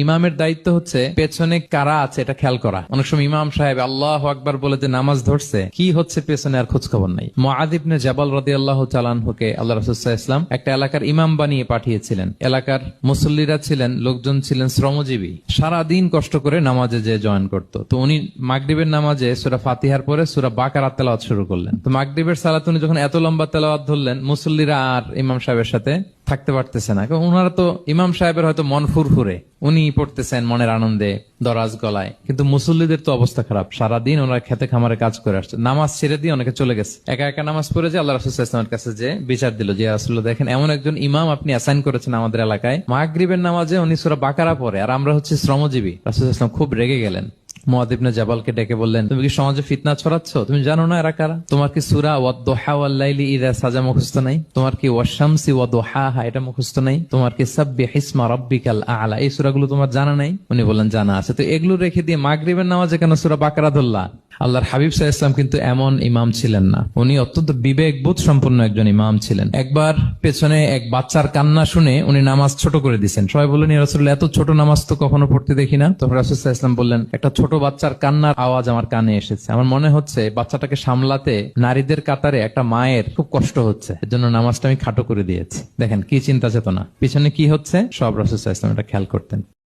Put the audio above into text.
ইমামের দায়িত্ব হচ্ছে পেছনে কারা আছে এটা খেয়াল করা। অনেক সময় ইমাম সাহেব আল্লাহু আকবার বলে যে নামাজ ধরছে, কি হচ্ছে পেছনে আর খোঁজ খবর নাই। মুআয ইবনে জাবাল রাদিয়াল্লাহু তাআলা আনহুকে আল্লাহ রাসূল সাল্লাল্লাহু আলাইহি ওয়াসাল্লাম একটা এলাকার ইমাম বানিয়ে পাঠিয়েছিলেন। এলাকার মুসল্লিরা ছিলেন, লোকজন ছিলেন শ্রমজীবী, সারা দিন কষ্ট করে নামাজে যে জয়েন করত। তো উনি মাগরিবের নামাজে সূরা ফাতিহার পরে সূরা বাকারা তেলাওয়াত শুরু করলেন। তো মাগরিবের সালাত উনি যখন এত লম্বা তেলাওয়াত ধরলেন, মুসল্লিরা আর ইমাম সাহেবের সাথে থাকতে পারতেছে না, কারণ ওনারা তো ইমাম সাহেবের হয়তো মন ফুরফুরে, উনি পড়তেছেন মনের আনন্দে দরাজ গলায়, কিন্তু মুসল্লিদের তো অবস্থা খারাপ। সারাদিন ওনারা খেতে খামারে কাজ করে আসছে, নামাজ ছেড়ে দিয়ে অনেকে চলে গেছে, একা একা নামাজ পড়ে যে আল্লাহ রাসূল সাল্লাল্লাহু আলাইহি ওয়াসাল্লামের কাছে যে বিচার দিল যে রাসূলুল্লাহ দেখেন এমন একজন ইমাম আপনি অ্যাসাইন করেছেন আমাদের এলাকায়, মাগরিবের নামাজে উনি সূরা বাকারা পড়ে আর আমরা হচ্ছে শ্রমজীবী। রাসূল সাল্লাল্লাহু আলাইহি ওয়াসাল্লাম খুব রেগে গেলেন। মুআয ইবনে জাবালকে ডেকে বললেন, তুমি কি সমাজে ফিতনা ছড়াচ্ছ? তুমি জানো না এরা কারা? তোমার কি সূরা ওয়াদ-দুহা ওয়াল-লাইলি ইযা সাজা মুখস্থ নাই? তোমার কি ওয়াশ-শামসি ওয়া-দুহাহা এটা মুখস্থ নাই? তোমার কি সাব্বিহিসমা রাব্বিকাল আ'লা এই সূরাগুলো তোমার জানা নাই? উনি বললেন জানা আছে। তো এগুলো রেখে দিয়ে মাগরিবের নামাজে কেন সূরা বাকারা ধরলা? আল্লাহর হাবিব সাল্লাল্লাহু আলাইহি ওয়াসাল্লাম কিন্তু এমন ইমাম ছিলেন না, উনি অত্যন্ত বিবেকবোধ সম্পন্ন একজন ইমাম ছিলেন। একবার পেছনে এক বাচ্চার কান্না শুনে উনি নামাজ ছোট করে দিয়েছেন। সবাই বললেন, ইয়া রাসূলুল্লাহ এত ছোট নামাজ তো কখনো পড়তে দেখি না। তখন রাসূল সাল্লাল্লাহু আলাইহি ওয়াসাল্লাম বললেন, একটা ছোট বাচ্চার কান্নার আওয়াজ আমার কানে এসেছে, আমার মনে হচ্ছে বাচ্চাটাকে সামলাতে নারীদের কাতারে একটা মায়ের খুব কষ্ট হচ্ছে, এজন্য নামাজটা আমি খাটো করে দিয়েছি। দেখেন কি চিন্তা চেতনা, পিছনে কি হচ্ছে সব রাসূল সাল্লাল্লাহু আলাইহি ওয়াসাল্লাম এটা খেয়াল করতেন।